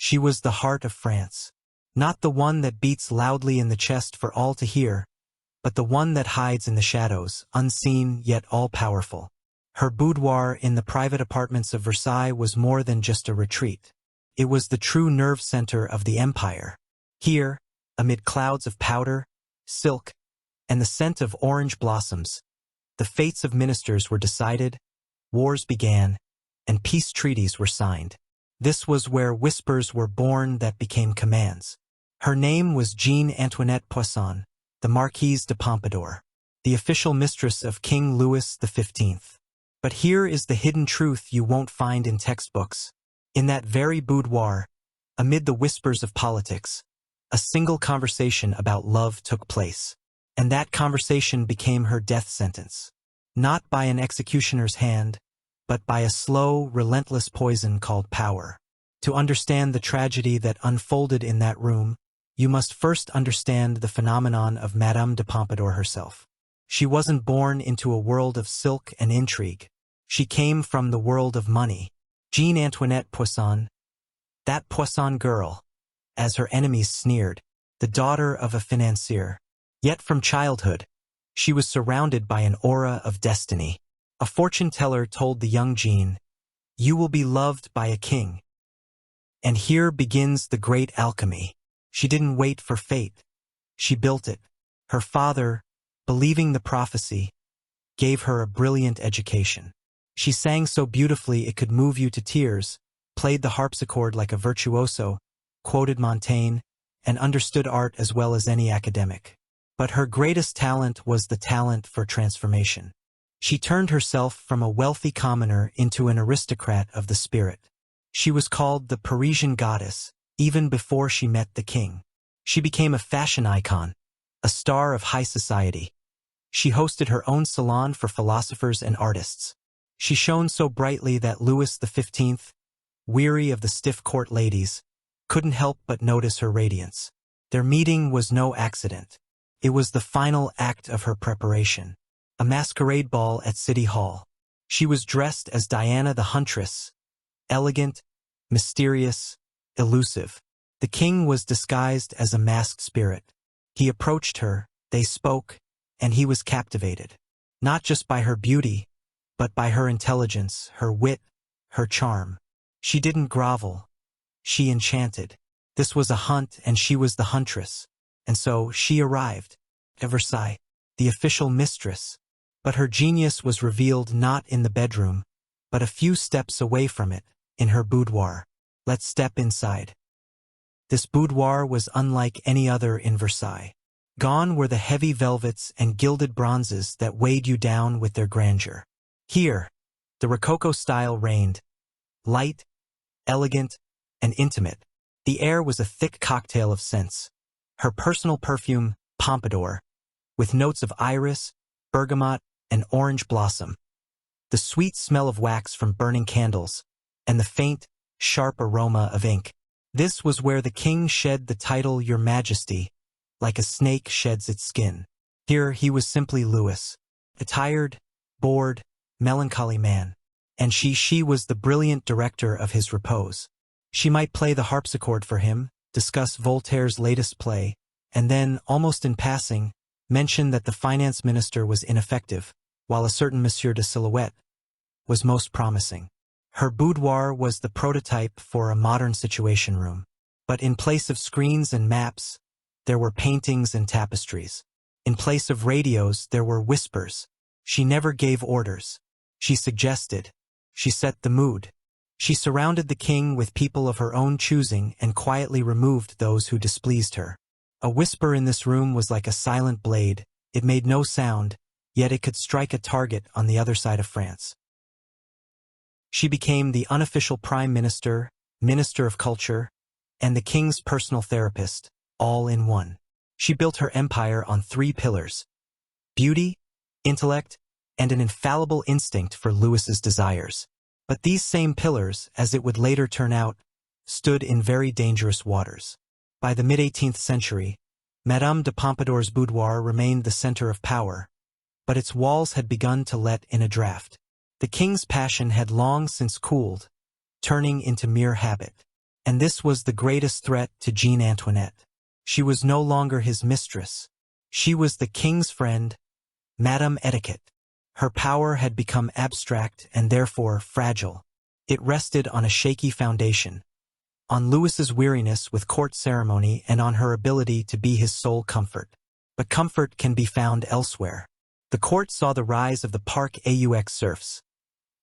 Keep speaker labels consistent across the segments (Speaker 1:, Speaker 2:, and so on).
Speaker 1: She was the heart of France. Not the one that beats loudly in the chest for all to hear, but the one that hides in the shadows, unseen yet all-powerful. Her boudoir in the private apartments of Versailles was more than just a retreat. It was the true nerve center of the empire. Here, amid clouds of powder, silk, and the scent of orange blossoms, the fates of ministers were decided, wars began, and peace treaties were signed. This was where whispers were born that became commands. Her name was Jean Antoinette Poisson, the Marquise de Pompadour, the official mistress of King Louis XV. But here is the hidden truth you won't find in textbooks. In that very boudoir, amid the whispers of politics, a single conversation about love took place. And that conversation became her death sentence. Not by an executioner's hand, but by a slow, relentless poison called power. To understand the tragedy that unfolded in that room, you must first understand the phenomenon of Madame de Pompadour herself. She wasn't born into a world of silk and intrigue. She came from the world of money. Jean Antoinette Poisson, that Poisson girl, as her enemies sneered, the daughter of a financier. Yet from childhood, she was surrounded by an aura of destiny. A fortune-teller told the young Jean, "You will be loved by a king." And here begins the great alchemy. She didn't wait for fate. She built it. Her father, believing the prophecy, gave her a brilliant education. She sang so beautifully it could move you to tears, played the harpsichord like a virtuoso, quoted Montaigne, and understood art as well as any academic. But her greatest talent was the talent for transformation. She turned herself from a wealthy commoner into an aristocrat of the spirit. She was called the Parisian goddess, even before she met the king. She became a fashion icon, a star of high society. She hosted her own salon for philosophers and artists. She shone so brightly that Louis XV, weary of the stiff court ladies, couldn't help but notice her radiance. Their meeting was no accident. It was the final act of her preparation. A masquerade ball at City Hall. She was dressed as Diana the Huntress, elegant, mysterious, elusive. The king was disguised as a masked spirit. He approached her, they spoke, and he was captivated. Not just by her beauty, but by her intelligence, her wit, her charm. She didn't grovel. She enchanted. This was a hunt and she was the huntress. And so she arrived at Versailles, the official mistress. But her genius was revealed not in the bedroom, but a few steps away from it, in her boudoir. Let's step inside. This boudoir was unlike any other in Versailles. Gone were the heavy velvets and gilded bronzes that weighed you down with their grandeur. Here, the Rococo style reigned, light, elegant, and intimate. The air was a thick cocktail of scents. Her personal perfume, Pompadour, with notes of iris, bergamot, and orange blossom. The sweet smell of wax from burning candles, and the faint, sharp aroma of ink. This was where the king shed the title Your Majesty, like a snake sheds its skin. Here he was simply Louis, a tired, bored, melancholy man. And she was the brilliant director of his repose. She might play the harpsichord for him, discuss Voltaire's latest play, and then, almost in passing, mention that the finance minister was ineffective, while a certain Monsieur de Silhouette was most promising. Her boudoir was the prototype for a modern situation room. But in place of screens and maps, there were paintings and tapestries. In place of radios, there were whispers. She never gave orders. She suggested. She set the mood. She surrounded the king with people of her own choosing and quietly removed those who displeased her. A whisper in this room was like a silent blade. It made no sound, yet it could strike a target on the other side of France. She became the unofficial prime minister, minister of culture, and the king's personal therapist, all in one. She built her empire on 3 pillars: beauty, intellect, and an infallible instinct for Louis's desires. But these same pillars, as it would later turn out, stood in very dangerous waters. By the mid-18th century, Madame de Pompadour's boudoir remained the center of power, but its walls had begun to let in a draft. The king's passion had long since cooled, turning into mere habit. And this was the greatest threat to Jean Antoinette. She was no longer his mistress. She was the king's friend, Madame Etiquette. Her power had become abstract and therefore fragile. It rested on a shaky foundation, on Louis's weariness with court ceremony and on her ability to be his sole comfort. But comfort can be found elsewhere. The court saw the rise of the Parc aux serfs,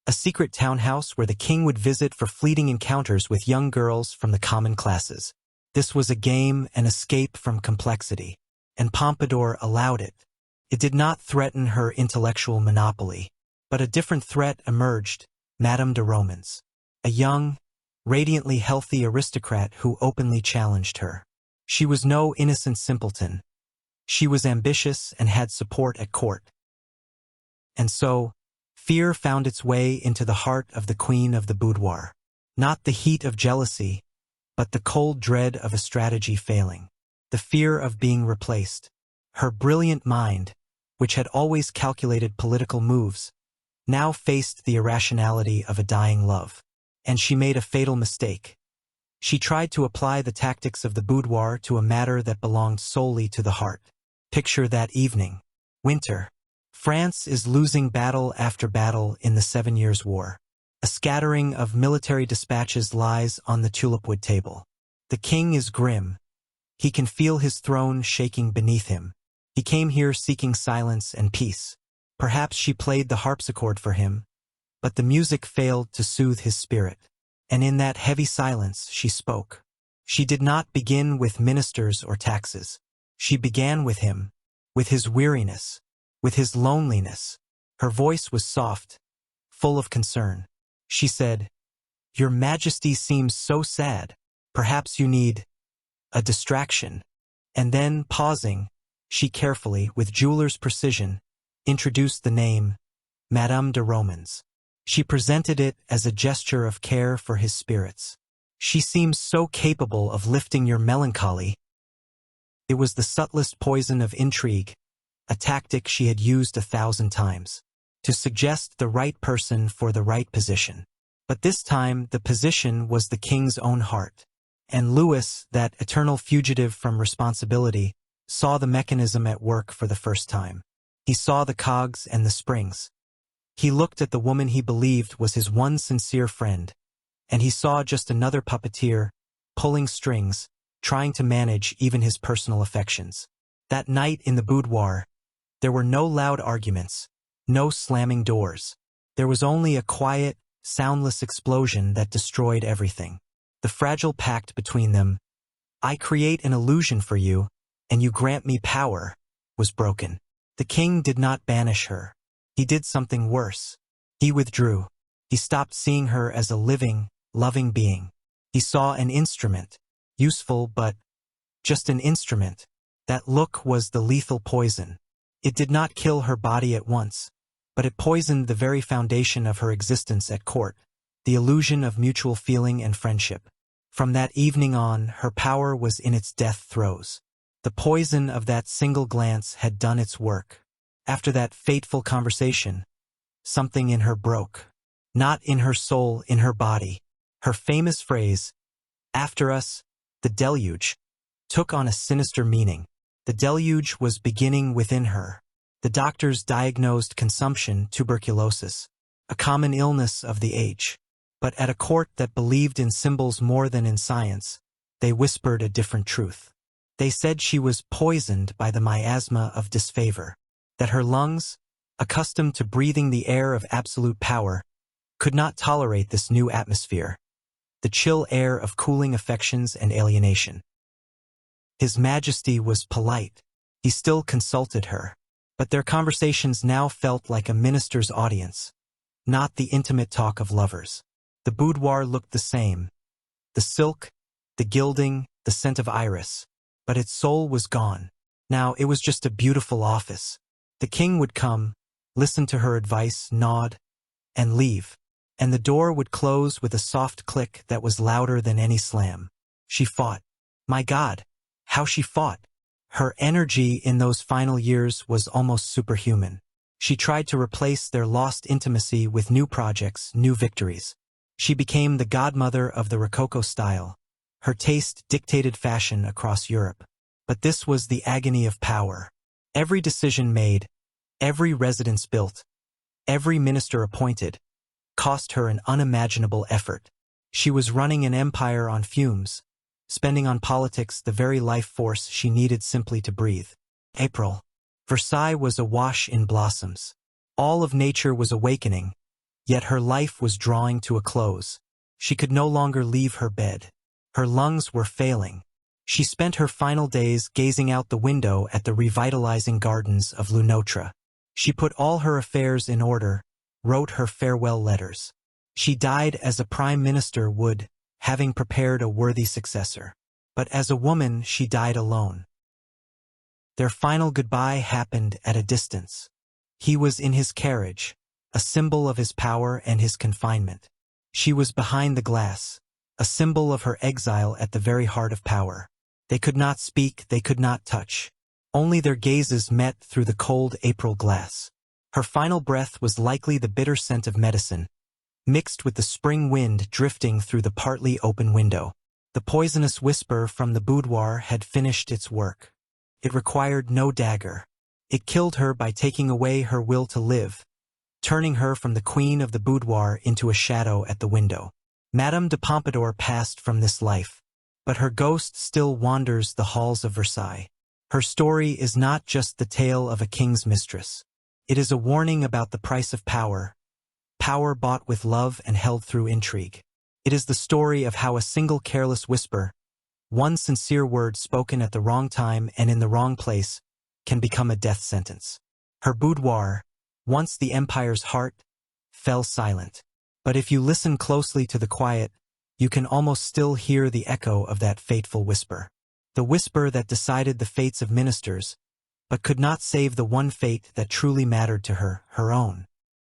Speaker 1: a secret townhouse where the king would visit for fleeting encounters with young girls from the common classes. This was a game, an escape from complexity, and Pompadour allowed it. It did not threaten her intellectual monopoly, but a different threat emerged, Madame de Romans, a young, radiantly healthy aristocrat who openly challenged her. She was no innocent simpleton. She was ambitious and had support at court. And so, fear found its way into the heart of the queen of the boudoir. Not the heat of jealousy, but the cold dread of a strategy failing. The fear of being replaced. Her brilliant mind, which had always calculated political moves, now faced the irrationality of a dying love. And she made a fatal mistake. She tried to apply the tactics of the boudoir to a matter that belonged solely to the heart. Picture that evening. Winter. France is losing battle after battle in the 7 Years' War. A scattering of military dispatches lies on the tulipwood table. The king is grim. He can feel his throne shaking beneath him. He came here seeking silence and peace. Perhaps she played the harpsichord for him, but the music failed to soothe his spirit. And in that heavy silence she spoke. She did not begin with ministers or taxes. She began with him, with his weariness, with his loneliness. Her voice was soft, full of concern. She said, "Your Majesty seems so sad. Perhaps you need a distraction." And then, pausing, she carefully, with jeweler's precision, introduced the name, Madame de Romans. She presented it as a gesture of care for his spirits. "She seems so capable of lifting your melancholy." It was the subtlest poison of intrigue, a tactic she had used 1,000 times, to suggest the right person for the right position. But this time the position was the king's own heart. And Louis, that eternal fugitive from responsibility, saw the mechanism at work for the first time. He saw the cogs and the springs. He looked at the woman he believed was his one sincere friend, and he saw just another puppeteer, pulling strings, trying to manage even his personal affections. That night in the boudoir, there were no loud arguments, no slamming doors. There was only a quiet, soundless explosion that destroyed everything. The fragile pact between them, "I create an illusion for you, and you grant me power," was broken. The king did not banish her. He did something worse. He withdrew. He stopped seeing her as a living, loving being. He saw an instrument, useful but just an instrument. That look was the lethal poison. It did not kill her body at once, but it poisoned the very foundation of her existence at court, the illusion of mutual feeling and friendship. From that evening on, her power was in its death throes. The poison of that single glance had done its work. After that fateful conversation, something in her broke. Not in her soul, in her body. Her famous phrase, "After us, the deluge," took on a sinister meaning. The deluge was beginning within her. The doctors diagnosed consumption, tuberculosis, a common illness of the age. But at a court that believed in symbols more than in science, they whispered a different truth. They said she was poisoned by the miasma of disfavor, that her lungs, accustomed to breathing the air of absolute power, could not tolerate this new atmosphere, the chill air of cooling affections and alienation. His Majesty was polite. He still consulted her, but their conversations now felt like a minister's audience, not the intimate talk of lovers. The boudoir looked the same, the silk, the gilding, the scent of iris, but its soul was gone. Now it was just a beautiful office. The king would come, listen to her advice, nod, and leave, and the door would close with a soft click that was louder than any slam. She fought. My God, how she fought! Her energy in those final years was almost superhuman. She tried to replace their lost intimacy with new projects, new victories. She became the godmother of the Rococo style, Her taste dictated fashion across Europe. But this was the agony of power. Every decision made, every residence built, every minister appointed, cost her an unimaginable effort. She was running an empire on fumes, spending on politics the very life force she needed simply to breathe. April. Versailles was awash in blossoms. All of nature was awakening, yet her life was drawing to a close. She could no longer leave her bed. Her lungs were failing. She spent her final days gazing out the window at the revitalizing gardens of Lunotre. She put all her affairs in order, wrote her farewell letters. She died as a prime minister would, having prepared a worthy successor. But as a woman, she died alone. Their final goodbye happened at a distance. He was in his carriage, a symbol of his power and his confinement. She was behind the glass, a symbol of her exile at the very heart of power. They could not speak, they could not touch. Only their gazes met through the cold April glass. Her final breath was likely the bitter scent of medicine, mixed with the spring wind drifting through the partly open window. The poisonous whisper from the boudoir had finished its work. It required no dagger. It killed her by taking away her will to live, turning her from the queen of the boudoir into a shadow at the window. Madame de Pompadour passed from this life, but her ghost still wanders the halls of Versailles. Her story is not just the tale of a king's mistress. It is a warning about the price of power, power bought with love and held through intrigue. It is the story of how a single careless whisper, one sincere word spoken at the wrong time and in the wrong place, can become a death sentence. Her boudoir, once the empire's heart, fell silent. But if you listen closely to the quiet, you can almost still hear the echo of that fateful whisper. The whisper that decided the fates of ministers, but could not save the one fate that truly mattered to her, her own.